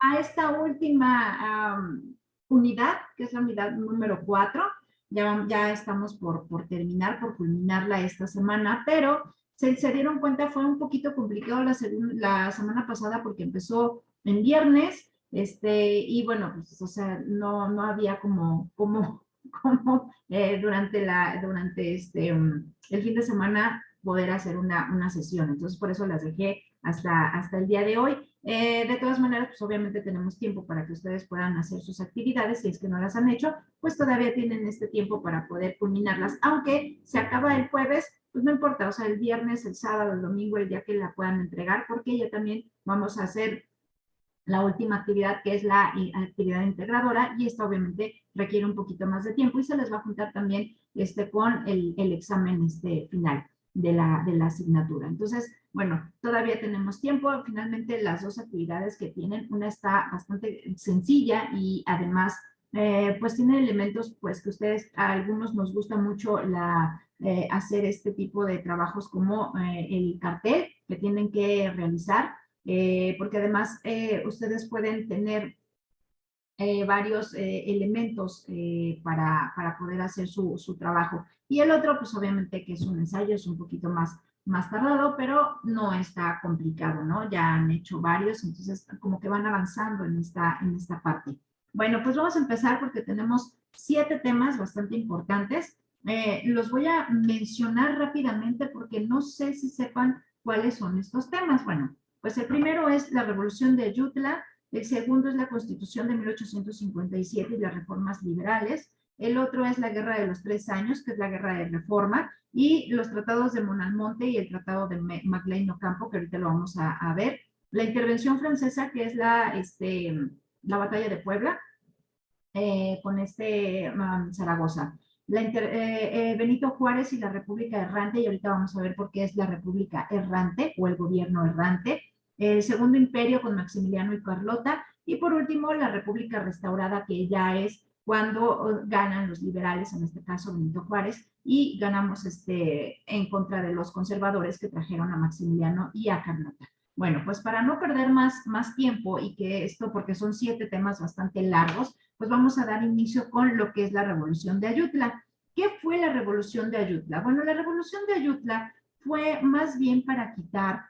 a esta última unidad, que es la unidad número 4. Ya estamos por terminar, por culminarla esta semana, pero se dieron cuenta, fue un poquito complicado la semana pasada porque empezó en viernes, y bueno, pues, o sea, no había como durante el fin de semana poder hacer una sesión. Entonces, por eso las dejé hasta el día de hoy. De todas maneras, pues obviamente tenemos tiempo para que ustedes puedan hacer sus actividades. Si es que no las han hecho, pues todavía tienen este tiempo para poder culminarlas. Aunque se acaba el jueves, pues no importa, o sea, el viernes, el sábado, el domingo, el día que la puedan entregar, porque ya también vamos a hacer la última actividad, que es la actividad integradora, y esta obviamente requiere un poquito más de tiempo y se les va a juntar también con el examen final de la asignatura. Entonces, bueno, todavía tenemos tiempo. Finalmente, las dos actividades que tienen, una está bastante sencilla y además, pues tiene elementos, pues que ustedes, a algunos nos gusta mucho hacer este tipo de trabajos como el cartel que tienen que realizar, porque además ustedes pueden tener varios elementos para poder hacer su trabajo. Y el otro, pues obviamente que es un ensayo, es un poquito más tardado, pero no está complicado, ¿no? Ya han hecho varios, entonces como que van avanzando en esta parte. Bueno, pues vamos a empezar porque tenemos 7 temas bastante importantes. Los voy a mencionar rápidamente porque no sé si sepan cuáles son estos temas. Bueno, pues el primero es la Revolución de Ayutla. El segundo es la Constitución de 1857 y las reformas liberales. El otro es la Guerra de los 3 Años, que es la Guerra de Reforma, y los tratados de Monalmonte y el Tratado de Maclean Ocampo, que ahorita lo vamos a ver. La intervención francesa, que es la Batalla de Puebla, con Zaragoza. Benito Juárez y la República Errante, y ahorita vamos a ver por qué es la República Errante o el gobierno errante. El Segundo Imperio con Maximiliano y Carlota, y por último la República Restaurada, que ya es cuando ganan los liberales, en este caso Benito Juárez, y ganamos en contra de los conservadores que trajeron a Maximiliano y a Carlota. Bueno, pues para no perder más tiempo y que esto, porque son 7 temas bastante largos, pues vamos a dar inicio con lo que es la Revolución de Ayutla. ¿Qué fue la Revolución de Ayutla? Bueno, la Revolución de Ayutla fue más bien para quitar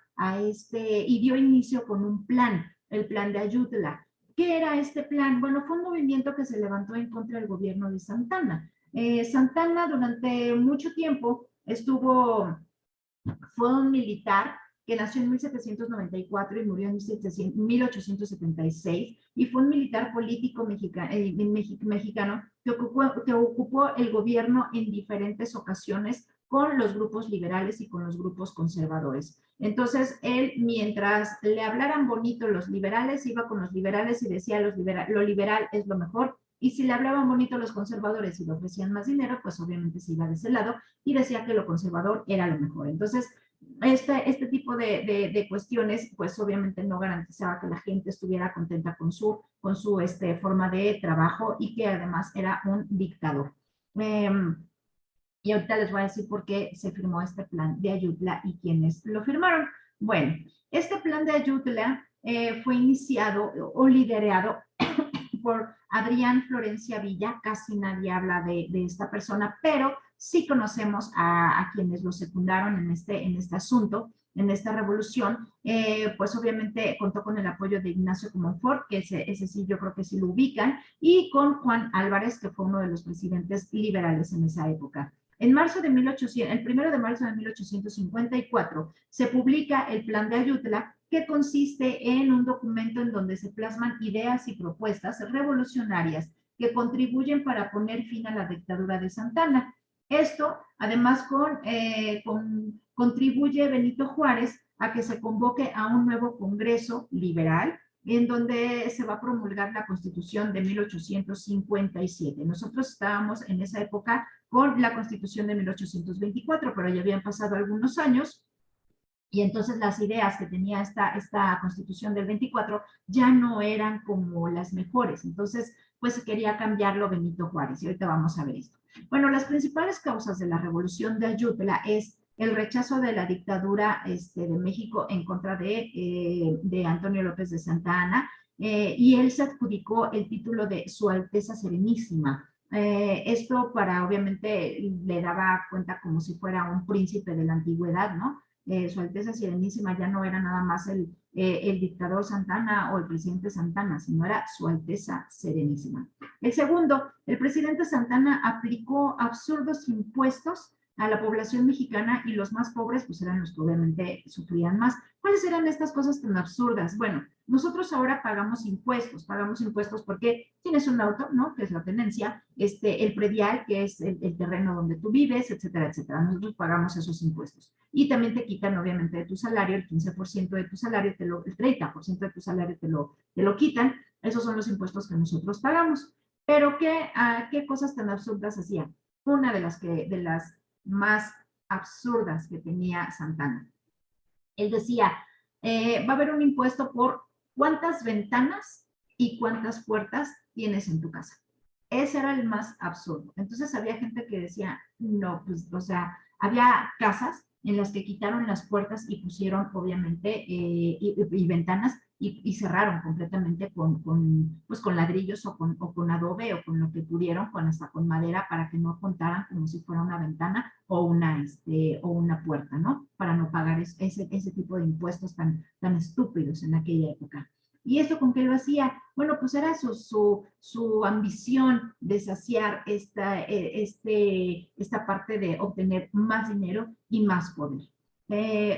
y dio inicio con un plan, el plan de Ayutla. ¿Qué era este plan? Bueno, fue un movimiento que se levantó en contra del gobierno de Santana. Santana durante mucho tiempo fue un militar que nació en 1794 y murió en 1876, y fue un militar político mexicano que ocupó el gobierno en diferentes ocasiones con los grupos liberales y con los grupos conservadores. Entonces, él, mientras le hablaran bonito los liberales, iba con los liberales y decía lo liberal es lo mejor, y si le hablaban bonito los conservadores y le ofrecían más dinero, pues obviamente se iba de ese lado y decía que lo conservador era lo mejor. Entonces, este tipo de cuestiones, pues obviamente no garantizaba que la gente estuviera contenta con su forma de trabajo, y que además era un dictador. Eh, y ahorita les voy a decir por qué se firmó este plan de Ayutla y quiénes lo firmaron. Bueno, este plan de Ayutla fue iniciado o liderado por Adrián Florencia Villa. Casi nadie habla de esta persona, pero sí conocemos a quienes lo secundaron en este asunto, en esta revolución. Pues obviamente contó con el apoyo de Ignacio Comonfort, que ese sí yo creo que sí lo ubican, y con Juan Álvarez, que fue uno de los presidentes liberales en esa época. El 1 de marzo de 1854 se publica el Plan de Ayutla, que consiste en un documento en donde se plasman ideas y propuestas revolucionarias que contribuyen para poner fin a la dictadura de Santana. Esto, además, contribuye Benito Juárez a que se convoque a un nuevo Congreso liberal, en donde se va a promulgar la Constitución de 1857. Nosotros estábamos en esa época con la Constitución de 1824, pero ya habían pasado algunos años, y entonces las ideas que tenía esta Constitución del 24 ya no eran como las mejores. Entonces, pues se quería cambiarlo Benito Juárez, y ahorita vamos a ver esto. Bueno, las principales causas de la Revolución de Ayutla es el rechazo de la dictadura de México en contra de Antonio López de Santa Anna, y él se adjudicó el título de Su Alteza Serenísima. Esto para, obviamente, le daba cuenta como si fuera un príncipe de la antigüedad, ¿no? Su Alteza Serenísima ya no era nada más el dictador Santana o el presidente Santana, sino era Su Alteza Serenísima. El segundo, el presidente Santana aplicó absurdos impuestos a la población mexicana y los más pobres pues eran los que obviamente sufrían más. ¿Cuáles eran estas cosas tan absurdas? Bueno, nosotros ahora pagamos impuestos porque tienes un auto, ¿no? Que es la tenencia, el predial, que es el terreno donde tú vives, etcétera, etcétera. Nosotros pagamos esos impuestos. Y también te quitan, obviamente, de tu salario, el 15% de tu salario, el 30% de tu salario te lo quitan. Esos son los impuestos que nosotros pagamos. Pero ¿qué cosas tan absurdas hacían? Una de las más absurdas que tenía Santana. Él decía, va a haber un impuesto por cuántas ventanas y cuántas puertas tienes en tu casa. Ese era el más absurdo. Entonces había gente que decía, no, pues, o sea, había casas en las que quitaron las puertas y pusieron, obviamente, y ventanas y cerraron completamente pues, con ladrillos o con adobe o con lo que pudieron, hasta con madera, para que no contaran como si fuera una ventana o una puerta, ¿no? Para no pagar ese tipo de impuestos tan estúpidos en aquella época. ¿Y esto con qué lo hacía? Bueno, pues era su ambición de saciar esta parte de obtener más dinero y más poder.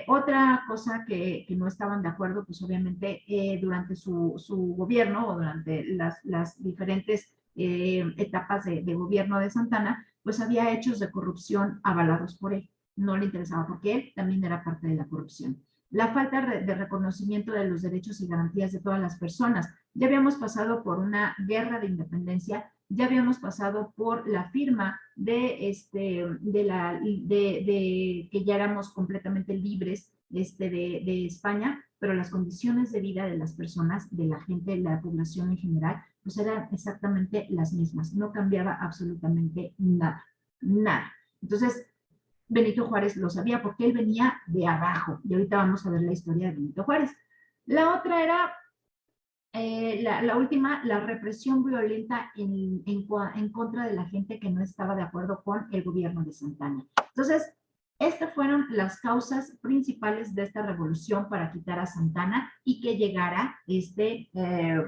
Otra cosa que no estaban de acuerdo, pues obviamente durante su gobierno o durante las diferentes etapas de gobierno de Santana, pues había hechos de corrupción avalados por él. No le interesaba porque él también era parte de la corrupción. La falta de reconocimiento de los derechos y garantías de todas las personas. Ya habíamos pasado por una guerra de independencia, ya habíamos pasado por la firma de que ya éramos completamente libres de España, pero las condiciones de vida de las personas, de la gente, de la población en general, pues eran exactamente las mismas. No cambiaba absolutamente nada, nada. Entonces, Benito Juárez lo sabía porque él venía de abajo. Y ahorita vamos a ver la historia de Benito Juárez. La otra era la última, la represión violenta en contra de la gente que no estaba de acuerdo con el gobierno de Santana. Entonces, estas fueron las causas principales de esta revolución para quitar a Santana y que llegara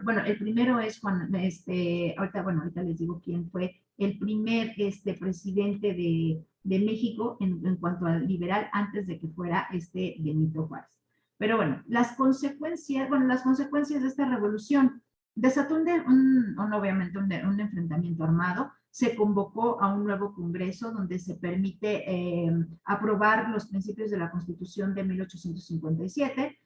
bueno, el primero es ahorita les digo quién fue el primer presidente de México en cuanto al liberal antes de que fuera Benito Juárez. Pero bueno, las consecuencias de esta revolución desató obviamente un enfrentamiento armado, se convocó a un nuevo congreso donde se permite aprobar los principios de la Constitución de 1857,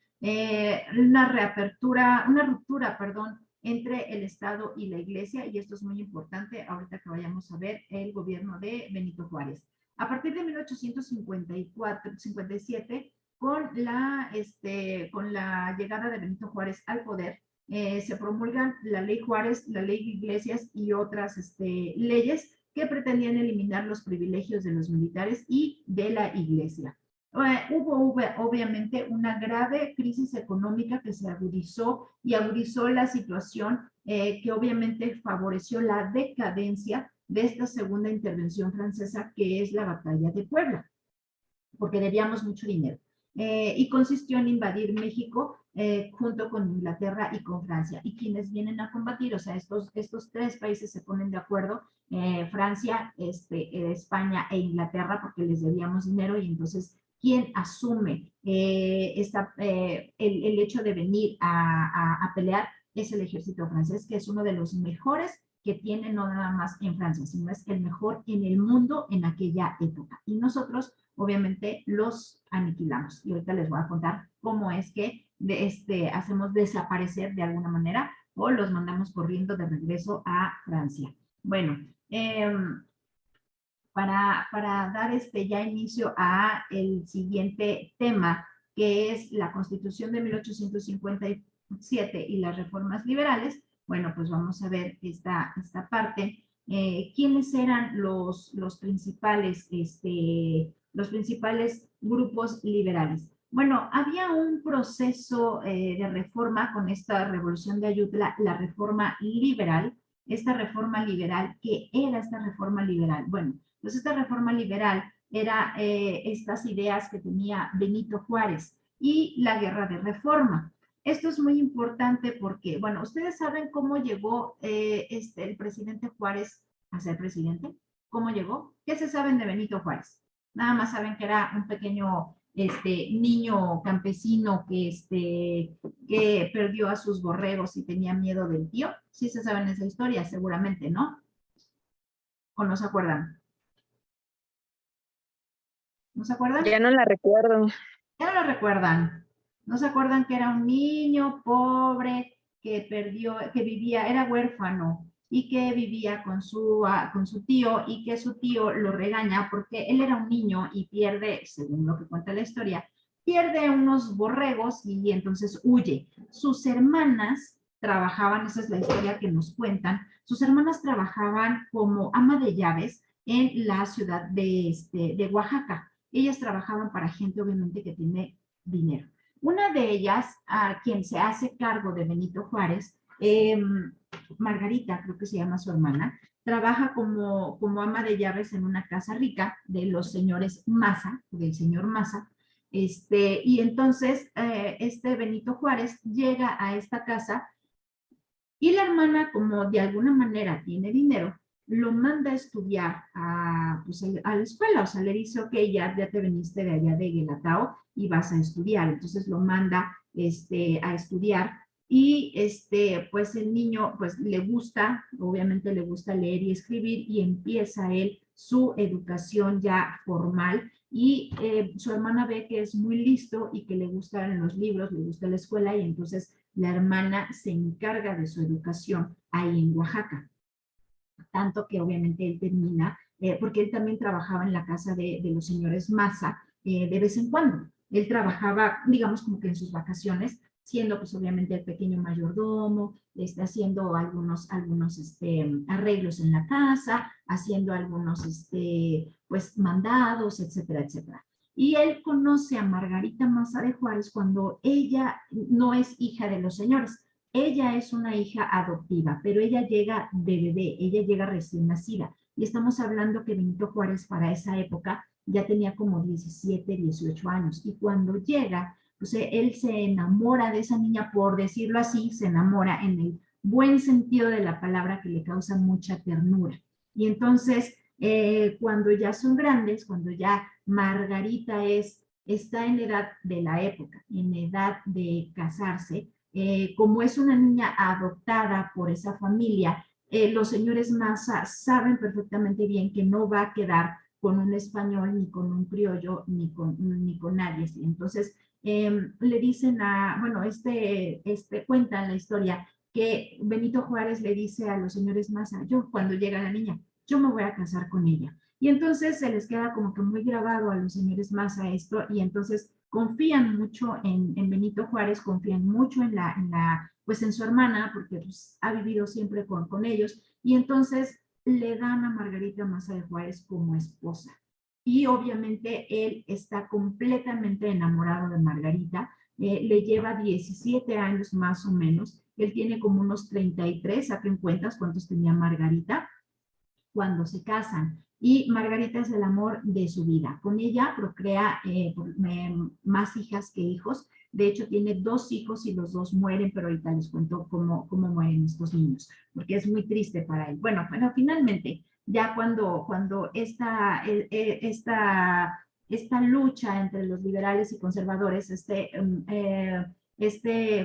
una ruptura, perdón, entre el Estado y la Iglesia, y esto es muy importante ahorita que vayamos a ver el gobierno de Benito Juárez. A partir de 1857, con la llegada de Benito Juárez al poder, se promulgan la Ley Juárez, la Ley Iglesias y otras leyes que pretendían eliminar los privilegios de los militares y de la Iglesia. Hubo obviamente una grave crisis económica que se agudizó la situación que obviamente favoreció la decadencia de esta segunda intervención francesa, que es la Batalla de Puebla, porque debíamos mucho dinero. Y consistió en invadir México junto con Inglaterra y con Francia. Y quienes vienen a combatir, o sea, estos tres países se ponen de acuerdo, Francia, España e Inglaterra, porque les debíamos dinero, y entonces, ¿quién asume el hecho de venir a pelear? Es el ejército francés, que es uno de los mejores que tiene, no nada más en Francia, sino es el mejor en el mundo en aquella época. Y nosotros obviamente los aniquilamos. Y ahorita les voy a contar cómo es que hacemos desaparecer de alguna manera o los mandamos corriendo de regreso a Francia. Bueno, para dar ya inicio a el siguiente tema, que es la Constitución de 1857 y las reformas liberales. Bueno, pues vamos a ver esta parte. ¿Quiénes eran los principales grupos liberales? Bueno, había un proceso de reforma con esta revolución de Ayutla, la reforma liberal, esta reforma liberal, ¿qué era esta reforma liberal? Bueno, pues esta reforma liberal era estas ideas que tenía Benito Juárez y la guerra de reforma. Esto es muy importante porque, bueno, ustedes saben cómo llegó el presidente Juárez a ser presidente. ¿Cómo llegó? ¿Qué se saben de Benito Juárez? Nada más saben que era un pequeño niño campesino que perdió a sus borregos y tenía miedo del tío. Sí se saben esa historia, seguramente, ¿no? ¿O no se acuerdan? ¿No se acuerdan? Ya no la recuerdo. Ya no lo recuerdan. ¿No se acuerdan que era un niño pobre que perdió, que vivía, era huérfano y que vivía con su tío y que su tío lo regaña porque él era un niño y pierde, según lo que cuenta la historia, pierde unos borregos y entonces huye. Sus hermanas trabajaban, esa es la historia que nos cuentan, sus hermanas trabajaban como ama de llaves en la ciudad de Oaxaca. Ellas trabajaban para gente, obviamente, que tiene dinero. Una de ellas, a quien se hace cargo de Benito Juárez, Margarita, creo que se llama su hermana, trabaja como ama de llaves en una casa rica de los señores Maza, del señor Maza, y entonces este Benito Juárez llega a esta casa y la hermana, como de alguna manera tiene dinero, lo manda a estudiar pues, a la escuela. O sea, le dice, ok, ya te veniste de allá de Guelatao y vas a estudiar. Entonces lo manda a estudiar y pues el niño pues le gusta, obviamente le gusta leer y escribir y empieza él su educación ya formal y su hermana ve que es muy listo y que le gustan los libros, le gusta la escuela y entonces la hermana se encarga de su educación ahí en Oaxaca. Tanto que obviamente él termina, porque él también trabajaba en la casa de los señores Maza de vez en cuando. Él trabajaba, digamos, como que en sus vacaciones, siendo pues obviamente el pequeño mayordomo, haciendo algunos arreglos en la casa, haciendo algunos pues mandados, etcétera, etcétera. Y él conoce a Margarita Maza de Juárez cuando ella no es hija de los señores. Ella es una hija adoptiva, pero ella llega de bebé, ella llega recién nacida. Y estamos hablando que Benito Juárez para esa época ya tenía como 17, 18 años. Y cuando llega, pues él se enamora de esa niña, por decirlo así, se enamora en el buen sentido de la palabra que le causa mucha ternura. Y entonces, cuando ya son grandes, cuando ya Margarita está en edad de la época, en edad de casarse, como es una niña adoptada por esa familia, los señores Maza saben perfectamente bien que no va a quedar con un español, ni con un criollo, ni con nadie. Entonces, le dicen bueno, cuentan la historia que Benito Juárez le dice a los señores Maza, yo cuando llega la niña, yo me voy a casar con ella. Y entonces se les queda como que muy grabado a los señores Maza esto, y entonces confían mucho en Benito Juárez, confían mucho pues en su hermana, porque pues, ha vivido siempre con ellos, y entonces le dan a Margarita Maza de Juárez como esposa. Y obviamente él está completamente enamorado de Margarita, le lleva 17 años más o menos, él tiene como unos 33, saquen cuentas cuántos tenía Margarita, cuando se casan. Y Margarita es el amor de su vida. Con ella procrea más hijas que hijos. De hecho, tiene 2 hijos y los 2 mueren, pero ahorita les cuento cómo mueren estos niños, porque es muy triste para él. Bueno, finalmente, ya cuando esta lucha entre los liberales y conservadores,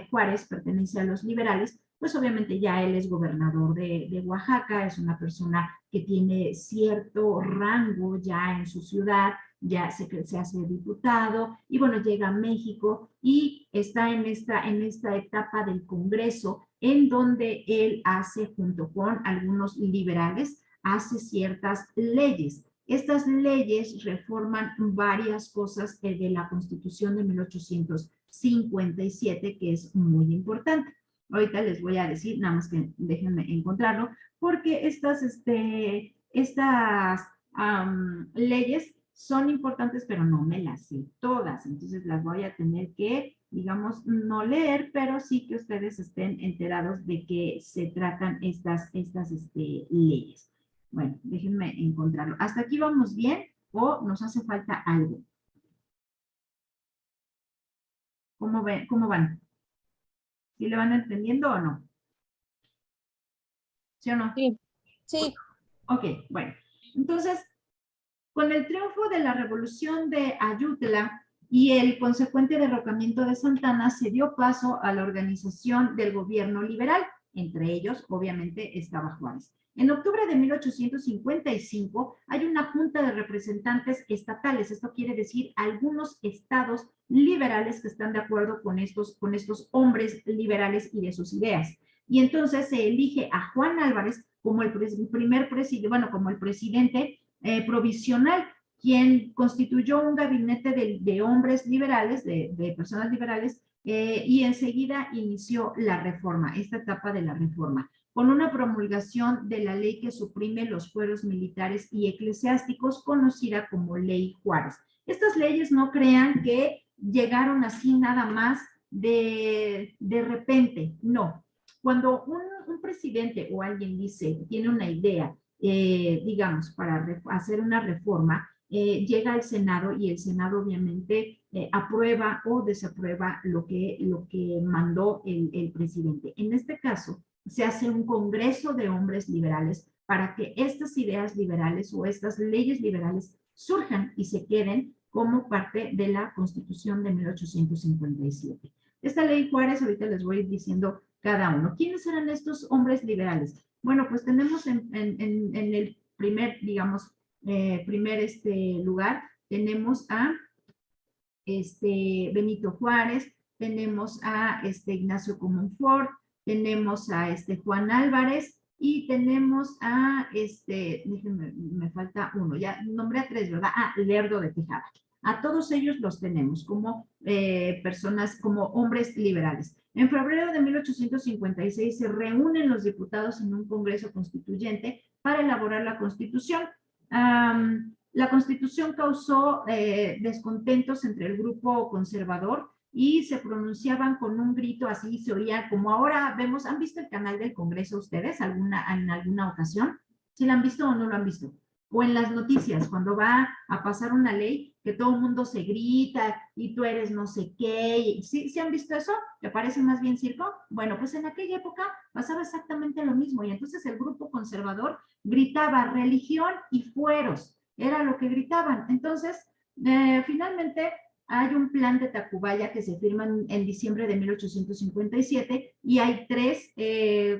Juárez pertenece a los liberales, pues obviamente ya él es gobernador de Oaxaca, es una persona que tiene cierto rango ya en su ciudad, ya se hace diputado y bueno, llega a México y está en esta etapa del Congreso en donde él hace, junto con algunos liberales, hace ciertas leyes. Estas leyes reforman varias cosas de la Constitución de 1857, que es muy importante. Ahorita les voy a decir, nada más que déjenme encontrarlo, porque estas leyes son importantes, pero no me las sé todas, entonces las voy a tener que, digamos, no leer, pero sí que ustedes estén enterados de qué se tratan estas leyes. Bueno, déjenme encontrarlo. ¿Hasta aquí vamos bien o nos hace falta algo? ¿Cómo van? ¿Sí le van entendiendo o no? ¿Sí o no? Sí, sí. Ok, bueno. Entonces, con el triunfo de la revolución de Ayutla y el consecuente derrocamiento de Santana, se dio paso a la organización del gobierno liberal. Entre ellos, obviamente, estaba Juárez. En octubre de 1855 hay una junta de representantes estatales. Esto quiere decir algunos estados liberales que están de acuerdo con estos hombres liberales y de sus ideas. Y entonces se elige a Juan Álvarez como el primer presidente, bueno, como el presidente provisional, quien constituyó un gabinete de hombres liberales, de personas liberales, y enseguida inició la reforma, esta etapa de la reforma, con una promulgación de la ley que suprime los fueros militares y eclesiásticos, conocida como Ley Juárez. Estas leyes no crean que llegaron así nada más de repente, no. Cuando un presidente o alguien dice, tiene una idea, digamos, para hacer una reforma, llega al Senado y el Senado obviamente aprueba o desaprueba lo que mandó el presidente. En este caso, se hace un congreso de hombres liberales para que estas ideas liberales o estas leyes liberales surjan y se queden como parte de la Constitución de 1857. Esta ley Juárez, ahorita les voy diciendo cada uno. ¿Quiénes eran estos hombres liberales? Bueno, pues tenemos en el primer, digamos, primer lugar, tenemos a Benito Juárez, tenemos a Ignacio Comonfort, tenemos a Juan Álvarez y tenemos a déjenme, me falta uno, ya nombré a tres, ¿verdad? Lerdo de Tejada. A todos ellos los tenemos como personas, como hombres liberales. En febrero de 1856 se reúnen los diputados en un congreso constituyente para elaborar la Constitución. La Constitución causó descontentos entre el grupo conservador y se pronunciaban con un grito así, se oía como ahora vemos. ¿Han visto el canal del Congreso ustedes en alguna ocasión? ¿Sí lo han visto o no lo han visto? O en las noticias, cuando va a pasar una ley, que todo el mundo se grita y tú eres no sé qué. ¿Sí han visto eso? ¿Te parece más bien circo? Bueno, pues en aquella época pasaba exactamente lo mismo y entonces el grupo conservador gritaba religión y fueros, era lo que gritaban. Entonces, finalmente hay un plan de Tacubaya que se firma en diciembre de 1857 y hay tres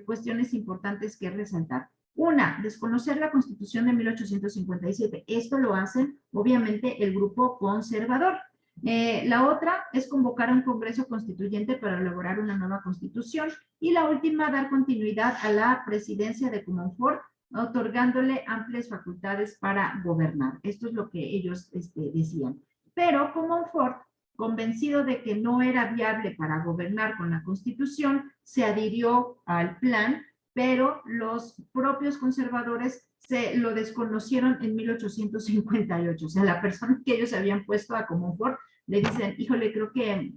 cuestiones importantes que resaltar. Una, desconocer la Constitución de 1857. Esto lo hacen, obviamente, el grupo conservador. La otra es convocar a un Congreso Constituyente para elaborar una nueva Constitución. Y la última, dar continuidad a la presidencia de Comonfort, otorgándole amplias facultades para gobernar. Esto es lo que ellos decían. Pero Comonfort, convencido de que no era viable para gobernar con la Constitución, se adhirió al plan, pero los propios conservadores se lo desconocieron en 1858. O sea, la persona que ellos habían puesto a Comonfort le dicen, híjole, creo que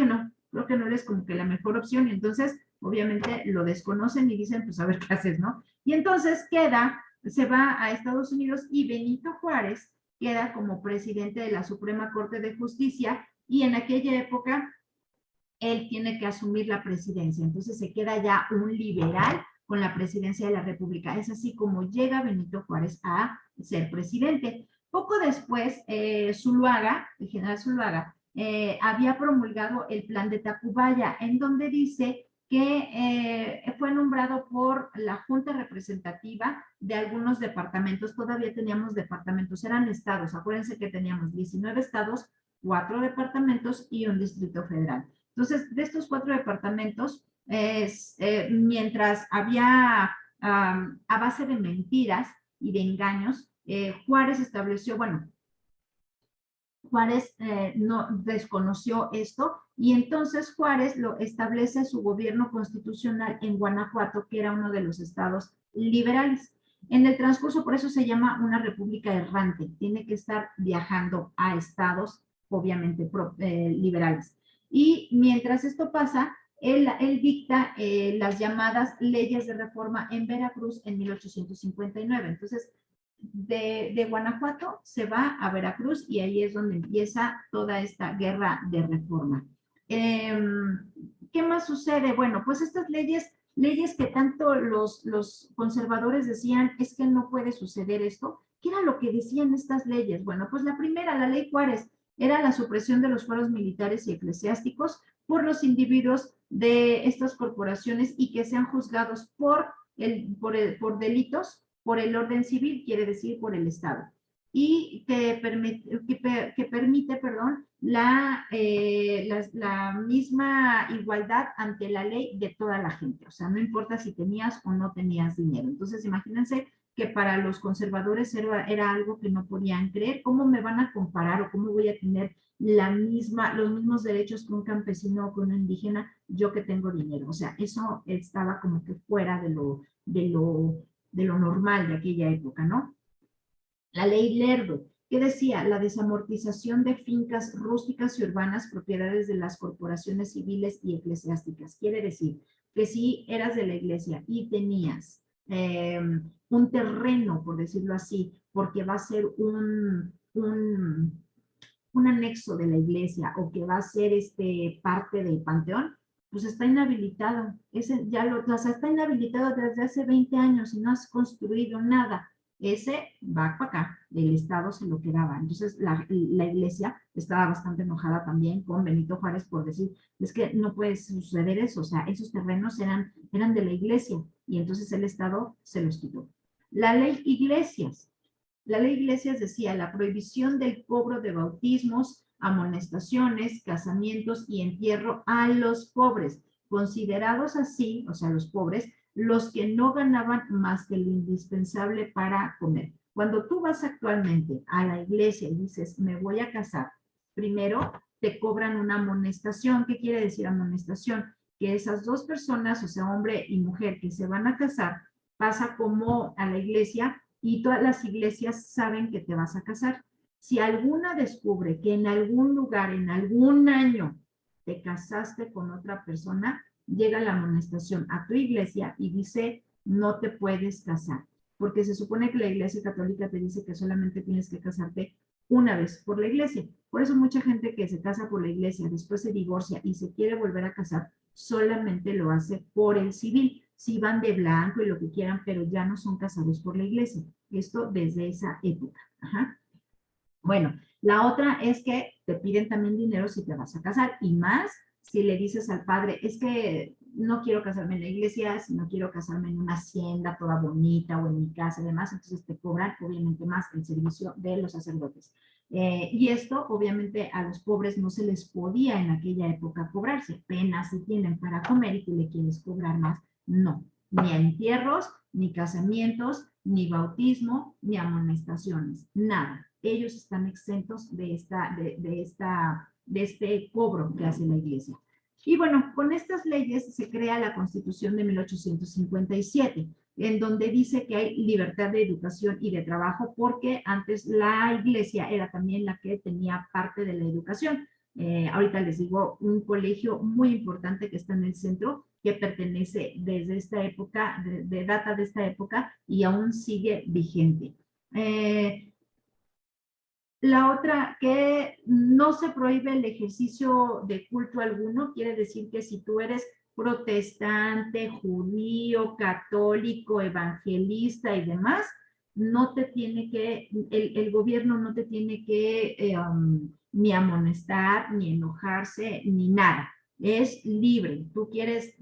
no eres como que la mejor opción. Y entonces, obviamente, lo desconocen y dicen, pues a ver qué haces, ¿no? Y entonces se va a Estados Unidos y Benito Juárez queda como presidente de la Suprema Corte de Justicia y en aquella época él tiene que asumir la presidencia. Entonces se queda ya un liberal con la presidencia de la República. Es así como llega Benito Juárez a ser presidente. Poco después, Zuluaga, el general Zuluaga, había promulgado el plan de Tacubaya, en donde dice que fue nombrado por la Junta Representativa de algunos departamentos. Todavía teníamos departamentos, eran estados. Acuérdense que teníamos 19 estados, 4 departamentos y un distrito federal. Entonces, de estos 4 departamentos, mientras había a base de mentiras y de engaños, Juárez estableció, bueno, Juárez no desconoció esto y entonces Juárez lo establece su gobierno constitucional en Guanajuato, que era uno de los estados liberales. En el transcurso, por eso se llama una república errante, tiene que estar viajando a estados, obviamente, liberales. Y mientras esto pasa, él dicta las llamadas leyes de reforma en Veracruz en 1859. Entonces, de Guanajuato se va a Veracruz y ahí es donde empieza toda esta guerra de reforma. Eh, ¿Qué más sucede? Bueno, pues estas leyes que tanto los conservadores decían, es que no puede suceder esto. ¿Qué era lo que decían estas leyes? Bueno, pues la primera, la ley Juárez, era la supresión de los fueros militares y eclesiásticos por los individuos de estas corporaciones y que sean juzgados por delitos por el orden civil, quiere decir por el Estado, y que permite perdón, la misma igualdad ante la ley de toda la gente. O sea, no importa si tenías o no tenías dinero. Entonces, imagínense que para los conservadores era algo que no podían creer. ¿Cómo me van a comparar o cómo voy a tener los mismos derechos que un campesino o que un indígena, yo que tengo dinero? O sea, eso estaba como que fuera de lo normal de aquella época, ¿no? La ley Lerdo, que decía la desamortización de fincas rústicas y urbanas propiedades de las corporaciones civiles y eclesiásticas. Quiere decir que si eras de la iglesia y tenías un terreno, por decirlo así, porque va a ser un anexo de la iglesia o que va a ser parte del panteón, pues está inhabilitado. O sea, está inhabilitado desde hace 20 años y no has construido nada. Ese va para acá, el Estado se lo quedaba. Entonces la iglesia estaba bastante enojada también con Benito Juárez por decir, es que no puede suceder eso, o sea, esos terrenos eran de la iglesia y entonces el Estado se los quitó. La ley Iglesias. La ley Iglesias decía la prohibición del cobro de bautismos, amonestaciones, casamientos y entierro a los pobres, considerados así, o sea, los pobres, los que no ganaban más que lo indispensable para comer. Cuando tú vas actualmente a la iglesia y dices, me voy a casar, primero te cobran una amonestación. ¿Qué quiere decir amonestación? Que esas dos personas, o sea, hombre y mujer que se van a casar, pasa como a la iglesia y todas las iglesias saben que te vas a casar. Si alguna descubre que en algún lugar, en algún año, te casaste con otra persona, llega la amonestación a tu iglesia y dice, no te puedes casar, porque se supone que la iglesia católica te dice que solamente tienes que casarte una vez por la iglesia. Por eso mucha gente que se casa por la iglesia, después se divorcia y se quiere volver a casar, solamente lo hace por el civil. Sí van de blanco y lo que quieran, pero ya no son casados por la iglesia. Esto desde esa época. Ajá. Bueno, la otra es que te piden también dinero si te vas a casar y más si le dices al padre, es que no quiero casarme en la iglesia, sino quiero casarme en una hacienda toda bonita o en mi casa y demás, entonces te cobran obviamente más el servicio de los sacerdotes. Y esto obviamente a los pobres no se les podía en aquella época cobrarse, apenas si tienen para comer y tú le quieres cobrar más, no, ni entierros, ni casamientos, ni bautismo, ni amonestaciones, nada. Ellos están exentos de este cobro que hace la iglesia. Y bueno, con estas leyes se crea la Constitución de 1857, en donde dice que hay libertad de educación y de trabajo, porque antes la iglesia era también la que tenía parte de la educación. Ahorita les digo, un colegio muy importante que está en el centro, que pertenece desde esta época, data de esta época y aún sigue vigente. La otra, que no se prohíbe el ejercicio de culto alguno, quiere decir que si tú eres protestante, judío, católico, evangelista y demás, no te tiene que, el gobierno no te tiene que ni amonestar, ni enojarse, ni nada. Es libre. Tú quieres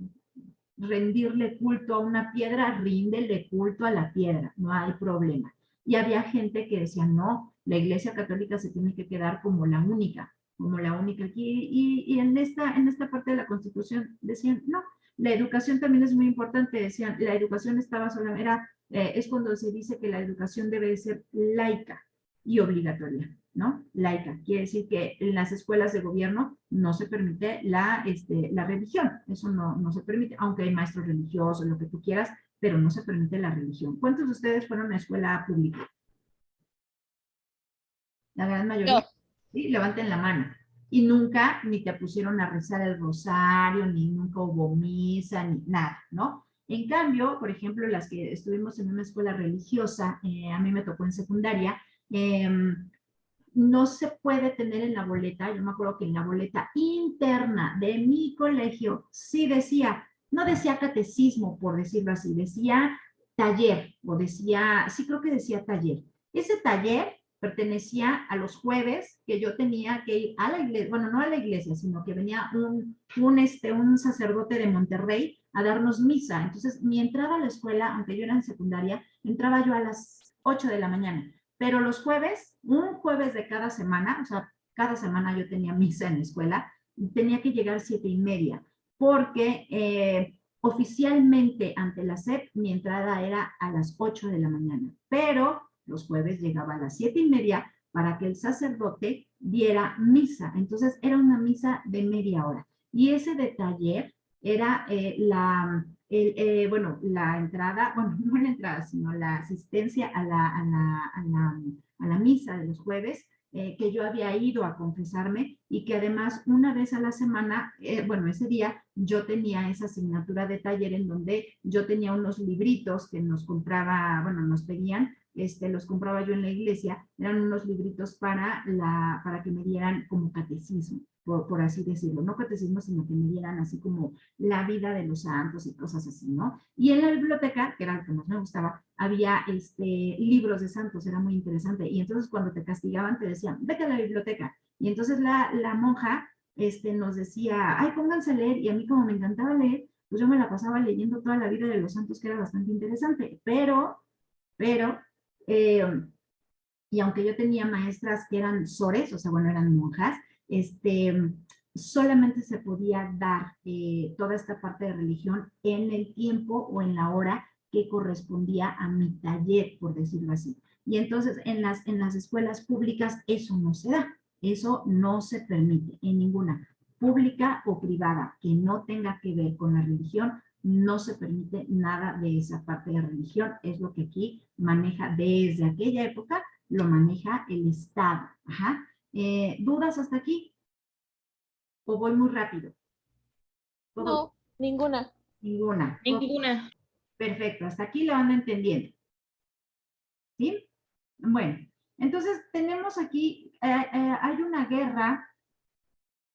rendirle culto a una piedra, ríndele culto a la piedra, no hay problema. Y había gente que decía, no, la iglesia católica se tiene que quedar como la única aquí. Y en esta parte de la Constitución decían, no, la educación también es muy importante, decían, la educación estaba solamente, es cuando se dice que la educación debe ser laica y obligatoria. ¿no? Laica. Quiere decir que en las escuelas de gobierno no se permite la religión. Eso no se permite, aunque hay maestros religiosos, lo que tú quieras, pero no se permite la religión. ¿Cuántos de ustedes fueron a una escuela pública? La gran Yo. mayoría. ¿Sí? Levanten la mano. Y nunca ni te pusieron a rezar el rosario, ni nunca hubo misa, ni nada, ¿no? En cambio, por ejemplo, las que estuvimos en una escuela religiosa, a mí me tocó en secundaria, no se puede tener en la boleta, yo me acuerdo que en la boleta interna de mi colegio sí decía, no decía catecismo, por decirlo así, decía taller, o decía, sí creo que decía taller. Ese taller pertenecía a los jueves que yo tenía que ir a la iglesia, bueno, no a la iglesia, sino que venía un sacerdote de Monterrey a darnos misa. Entonces, mi entrada a la escuela, aunque yo era en secundaria, entraba yo a las 8 de la mañana. Pero los jueves, un jueves de cada semana, o sea, cada semana yo tenía misa en la escuela, tenía que llegar 7:30, porque oficialmente ante la SEP mi entrada era a las 8 de la mañana, pero los jueves llegaba a las 7:30 para que el sacerdote diera misa. Entonces era una misa de media hora. Y ese de taller era bueno, la entrada, bueno, no la entrada, sino la asistencia a la misa de los jueves, que yo había ido a confesarme y que además una vez a la semana, bueno, ese día yo tenía esa asignatura de taller en donde yo tenía unos libritos que nos compraba, bueno, nos pedían, los compraba yo en la iglesia, eran unos libritos para que me dieran como catecismo, por así decirlo, no catecismo, sino que me dieran así como la vida de los santos y cosas así, ¿no? Y en la biblioteca, que era lo que más me gustaba, había libros de santos, era muy interesante. Y entonces cuando te castigaban te decían, vete a la biblioteca. Y entonces la monja nos decía, ay, pónganse a leer. Y a mí como me encantaba leer, pues yo me la pasaba leyendo toda la vida de los santos, que era bastante interesante. Pero, eh, y aunque yo tenía maestras que eran sores, o sea, bueno, eran monjas, solamente se podía dar toda esta parte de religión en el tiempo o en la hora que correspondía a mi taller, por decirlo así. Y entonces en las escuelas públicas eso no se da, eso no se permite en ninguna, pública o privada, que no tenga que ver con la religión, no se permite nada de esa parte de religión, es lo que aquí maneja desde aquella época, lo maneja el Estado. Ajá. ¿Dudas hasta aquí? ¿O voy muy rápido? ¿Todo? No, ninguna. Ninguna. Ninguna. Perfecto, hasta aquí lo van entendiendo. ¿Sí? Bueno, entonces tenemos aquí, hay una guerra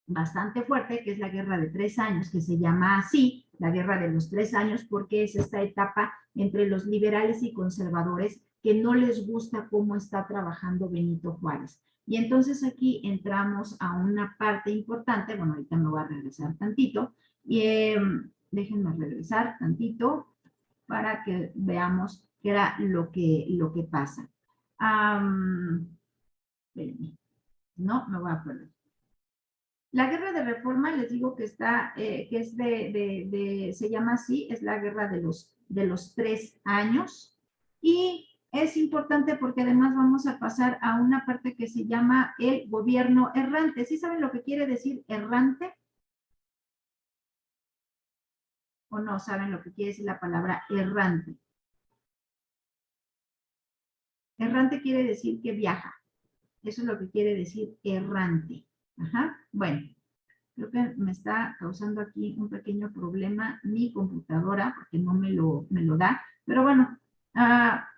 bastante fuerte, que es la guerra de 3 años, que se llama así, la guerra de los 3 años, porque es esta etapa entre los liberales y conservadores que no les gusta cómo está trabajando Benito Juárez. Y entonces aquí entramos a una parte importante, bueno, ahorita me voy a regresar tantito, y déjenme regresar tantito para que veamos qué era lo que pasa. No, me voy a perder. La guerra de reforma, les digo que está, que es se llama así, es la guerra de los 3 años. Y es importante porque además vamos a pasar a una parte que se llama el gobierno errante. ¿Sí saben lo que quiere decir errante? ¿O no saben lo que quiere decir la palabra errante? Errante quiere decir que viaja. Eso es lo que quiere decir errante. Ajá. Bueno, creo que me está causando aquí un pequeño problema mi computadora, porque no me lo da. Pero bueno,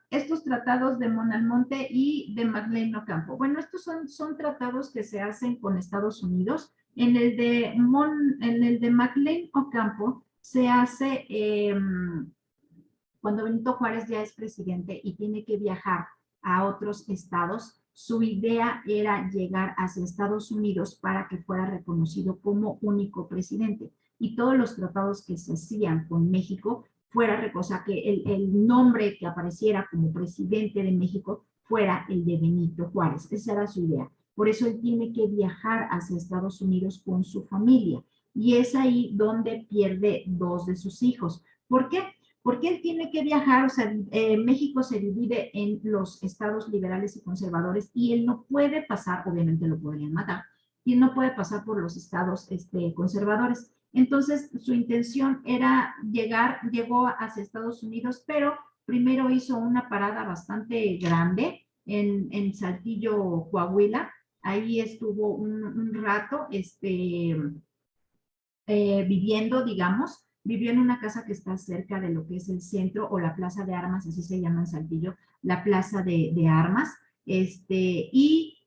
estos tratados de Monalmonte y de Maclean Ocampo. Bueno, estos son tratados que se hacen con Estados Unidos. En el de Maclean Ocampo se hace cuando Benito Juárez ya es presidente y tiene que viajar a otros estados, su idea era llegar hacia Estados Unidos para que fuera reconocido como único presidente. Y todos los tratados que se hacían con México fuera, o sea, que el nombre que apareciera como presidente de México fuera el de Benito Juárez. Esa era su idea. Por eso él tiene que viajar hacia Estados Unidos con su familia. Y es ahí donde pierde 2 de sus hijos. ¿Por qué? porque él tiene que viajar, o sea, México se divide en los estados liberales y conservadores y él no puede pasar, obviamente lo podrían matar, y él no puede pasar por los estados conservadores. Entonces, su intención era llegó hacia Estados Unidos, pero primero hizo una parada bastante grande en Saltillo, Coahuila. Ahí estuvo un rato, viviendo, vivió en una casa que está cerca de lo que es el centro o la Plaza de Armas, así se llama en Saltillo, la Plaza de Armas, y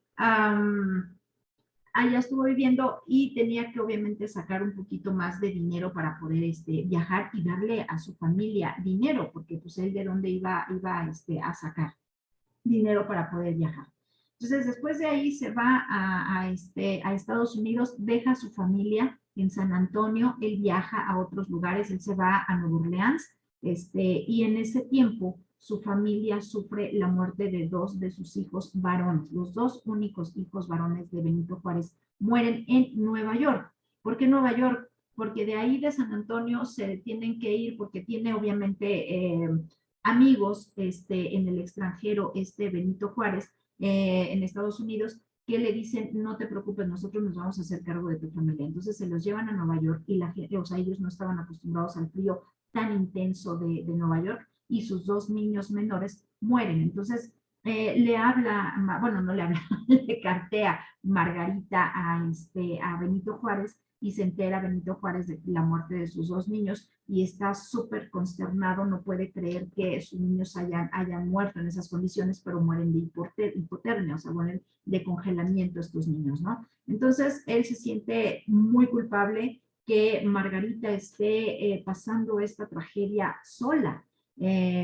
allá estuvo viviendo y tenía que obviamente sacar un poquito más de dinero para poder viajar y darle a su familia dinero, porque pues él de dónde iba a sacar dinero para poder viajar. Entonces, después de ahí se va a Estados Unidos, deja a su familia en San Antonio, él viaja a otros lugares, él se va a Nueva Orleans, y en ese tiempo su familia sufre la muerte de dos de sus hijos varones. Los dos únicos hijos varones de Benito Juárez mueren en Nueva York. ¿Por qué Nueva York? Porque de ahí de San Antonio se tienen que ir porque tiene obviamente amigos en el extranjero, Benito Juárez, en Estados Unidos, que le dicen, no te preocupes, nosotros nos vamos a hacer cargo de tu familia. Entonces se los llevan a Nueva York y la gente, o sea, ellos no estaban acostumbrados al frío tan intenso de Nueva York y sus dos niños menores mueren. Entonces le habla, bueno, no le habla, le cartea Margarita a Benito Juárez y se entera Benito Juárez de la muerte de sus dos niños y está súper consternado, no puede creer que sus niños hayan muerto en esas condiciones, pero mueren de hipotermia, o sea, mueren de congelamiento estos niños, ¿no? Entonces, él se siente muy culpable que Margarita esté pasando esta tragedia sola.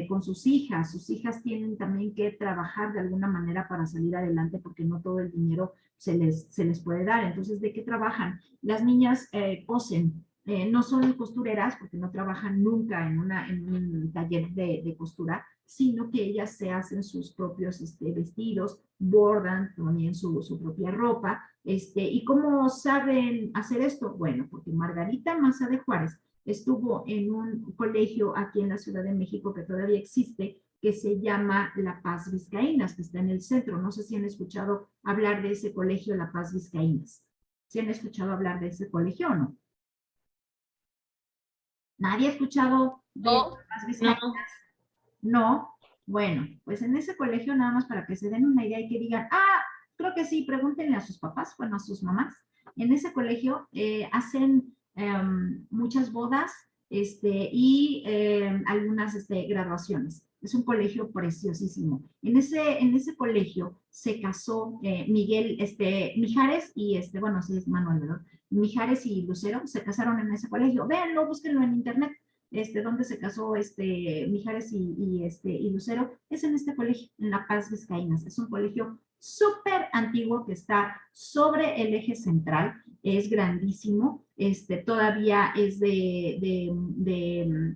Con sus hijas. Sus hijas tienen también que trabajar de alguna manera para salir adelante porque no todo el dinero se les puede dar. Entonces, ¿de qué trabajan? Las niñas cosen, no son costureras porque no trabajan nunca en un taller de costura, sino que ellas se hacen sus propios vestidos, bordan también su propia ropa. ¿Y cómo saben hacer esto? Bueno, porque Margarita Maza de Juárez estuvo en un colegio aquí en la Ciudad de México que todavía existe, que se llama La Paz Vizcaínas, que está en el centro. No sé si han escuchado hablar de ese colegio, La Paz Vizcaínas. ¿Sí han escuchado hablar de ese colegio o no? ¿Nadie ha escuchado de No, La Paz no. Vizcaínas? No. Bueno, pues en ese colegio, nada más para que se den una idea y que digan, creo que sí, pregúntenle a sus papás, bueno, a sus mamás. En ese colegio hacen muchas bodas y algunas graduaciones. Es un colegio preciosísimo. En ese colegio se casó Miguel Mijares y bueno, sí es Manuel, ¿verdad? Mijares y Lucero se casaron en ese colegio. Véanlo, búsquenlo en internet. Donde se casó Mijares y Lucero, es en este colegio, en La Paz Vizcaínas. Es un colegio súper antiguo que está sobre el eje central, es grandísimo, todavía es de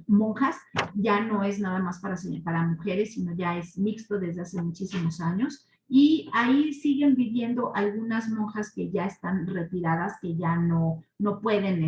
monjas, ya no es nada más para mujeres, sino ya es mixto desde hace muchísimos años. Y ahí siguen viviendo algunas monjas que ya están retiradas, que ya no pueden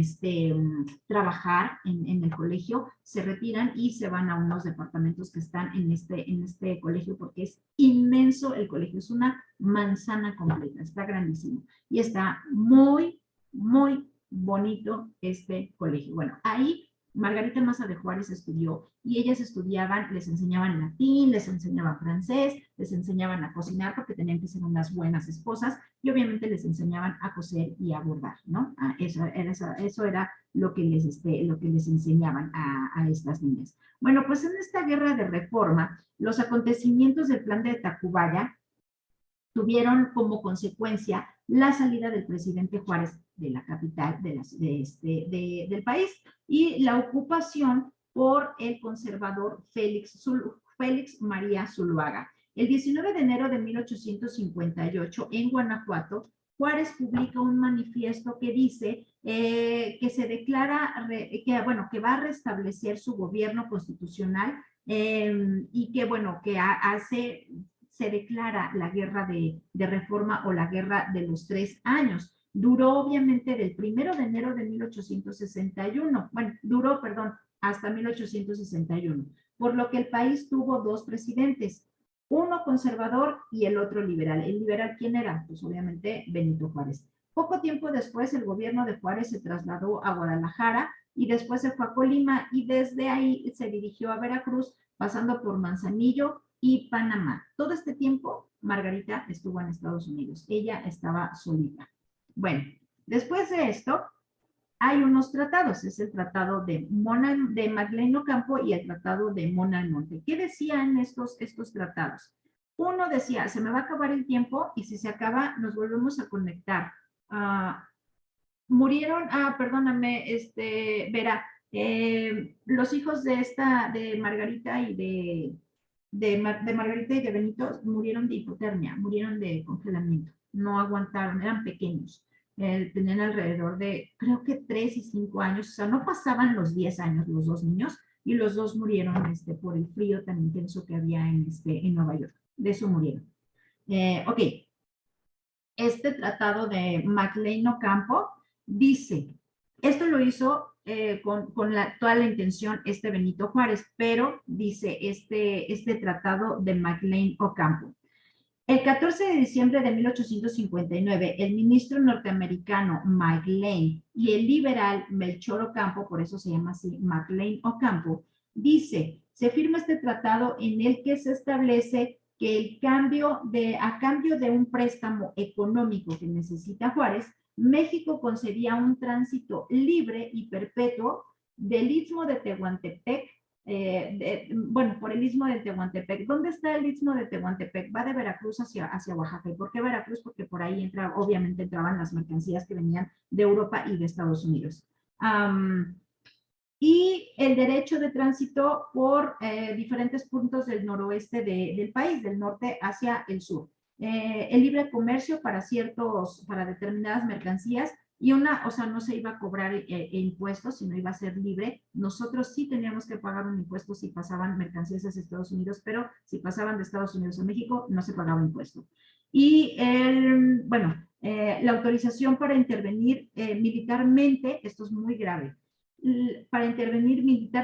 trabajar en el colegio, se retiran y se van a unos departamentos que están en este colegio porque es inmenso el colegio, es una manzana completa, está grandísimo y está muy, muy bonito este colegio. Bueno, ahí Margarita Maza de Juárez estudió y ellas estudiaban, les enseñaban latín, les enseñaban francés, les enseñaban a cocinar porque tenían que ser unas buenas esposas y obviamente les enseñaban a coser y a bordar, ¿no? Eso era lo que les enseñaban a estas niñas. Bueno, pues en esta guerra de reforma, los acontecimientos del plan de Tacubaya tuvieron como consecuencia la salida del presidente Juárez de la capital del país y la ocupación por el conservador Félix María Zuluaga. El 19 de enero de 1858, en Guanajuato, Juárez publica un manifiesto que dice que se declara, que va a restablecer su gobierno constitucional y que, bueno, que se declara la guerra de reforma o la guerra de los 3 años. Duró obviamente del 1 de enero de 1861, bueno, duró, perdón, hasta 1861, por lo que el país tuvo dos presidentes, uno conservador y el otro liberal. ¿El liberal quién era? Pues obviamente Benito Juárez. Poco tiempo después el gobierno de Juárez se trasladó a Guadalajara y después se fue a Colima y desde ahí se dirigió a Veracruz, pasando por Manzanillo y Panamá. Todo este tiempo Margarita estuvo en Estados Unidos. Ella estaba solita. Bueno, después de esto hay unos tratados. Es el tratado de Magdaleno Ocampo y el tratado de Mona Almonte. ¿Qué decían estos tratados? Uno decía, se me va a acabar el tiempo y si se acaba nos volvemos a conectar. Murieron, perdóname, Vera, los hijos de Margarita y de Margarita y de Benito murieron de hipotermia, murieron de congelamiento, no aguantaron, eran pequeños, tenían alrededor de, creo que 3 y 5 años, o sea, no pasaban los 10 años los dos niños, y los dos murieron por el frío tan intenso que había en Nueva York, de eso murieron. Ok, este tratado de Maclean Ocampo dice, esto lo hizo con toda la intención Benito Juárez, pero dice este tratado de Maclean Ocampo. El 14 de diciembre de 1859, el ministro norteamericano Maclean y el liberal Melchor Ocampo, por eso se llama así, Maclean Ocampo, dice, se firma este tratado en el que se establece que a cambio de un préstamo económico que necesita Juárez, México concedía un tránsito libre y perpetuo del Istmo de Tehuantepec, por el Istmo de Tehuantepec. ¿Dónde está el Istmo de Tehuantepec? Va de Veracruz hacia Oaxaca. ¿Y por qué Veracruz? Porque por ahí obviamente entraban las mercancías que venían de Europa y de Estados Unidos. Y el derecho de tránsito por diferentes puntos del noroeste del país, del norte hacia el sur. El libre comercio para determinadas mercancías y o sea, no se iba a cobrar impuestos, sino iba a ser libre. Nosotros sí teníamos que pagar un impuesto si pasaban mercancías hacia Estados Unidos, pero si pasaban de Estados Unidos a México, no se pagaba impuesto. Y la autorización para intervenir militarmente, esto es muy grave, para intervenir militarmente